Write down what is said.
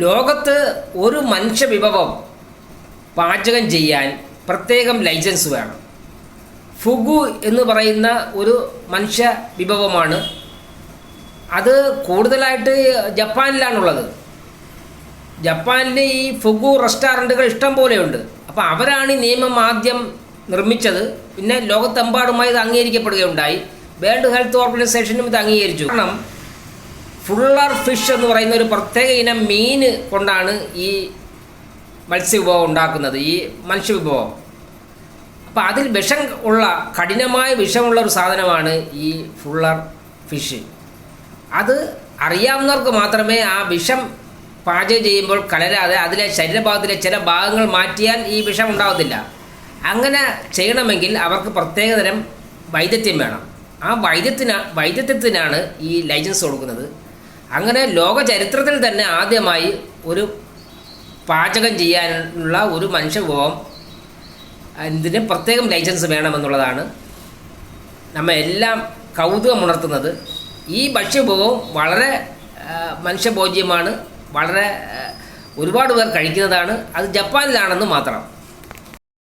ലോകത്ത് ഒരു മനുഷ്യ വിഭവം പാചകം ചെയ്യാൻ പ്രത്യേകം ലൈസൻസ് വേണം. ഫുഗു എന്ന് പറയുന്ന ഒരു മനുഷ്യ വിഭവമാണ്. അത് കൂടുതലായിട്ട് ജപ്പാനിലാണുള്ളത്. ജപ്പാനിൽ ഈ ഫുഗു റെസ്റ്റോറൻറ്റുകൾ ഇഷ്ടം പോലെയുണ്ട്. അപ്പോൾ അവരാണ് ഈ നിയമം ആദ്യം നിർമ്മിച്ചത്. പിന്നെ ലോകത്തെമ്പാടുമായി ഇത് അംഗീകരിക്കപ്പെടുകയുണ്ടായി. വേൾഡ് ഹെൽത്ത് ഓർഗനൈസേഷനും ഇത് അംഗീകരിച്ചു. കാരണം ഫുള്ളർ ഫിഷ് എന്ന് പറയുന്ന ഒരു പ്രത്യേക ഇനം മീൻ കൊണ്ടാണ് ഈ മത്സ്യവിഭവം ഉണ്ടാക്കുന്നത്, ഈ മനുഷ്യവിഭവം. അപ്പോൾ അതിൽ വിഷം ഉള്ള, കഠിനമായ വിഷമുള്ള ഒരു സാധനമാണ് ഈ ഫുള്ളർ ഫിഷ്. അത് അറിയാവുന്നവർക്ക് മാത്രമേ ആ വിഷം പാചകം ചെയ്യുമ്പോൾ കലരാതെ അതിലെ ശരീരഭാഗത്തിലെ ചില ഭാഗങ്ങൾ മാറ്റിയാൽ ഈ വിഷം ഉണ്ടാകത്തില്ല. അങ്ങനെ ചെയ്യണമെങ്കിൽ അവർക്ക് പ്രത്യേകതരം വൈദഗ്ധ്യം വേണം. ആ വൈദഗ്ധ്യത്തിനാണ് ഈ ലൈസൻസ് കൊടുക്കുന്നത്. അങ്ങനെ ലോക ചരിത്രത്തിൽ തന്നെ ആദ്യമായി ഒരു പാചകം ചെയ്യാനുള്ള ഒരു മനുഷ്യവിഭവം ഇതിന് പ്രത്യേകം ലൈസൻസ് വേണമെന്നുള്ളതാണ് നമ്മെ എല്ലാം കൗതുകമുണർത്തുന്നത്. ഈ ഭക്ഷ്യവിഭവം വളരെ മനുഷ്യഭോജ്യമാണ്, വളരെ ഒരുപാട് പേർ കഴിക്കുന്നതാണ്. അത് ജപ്പാനിലാണെന്ന് മാത്രം.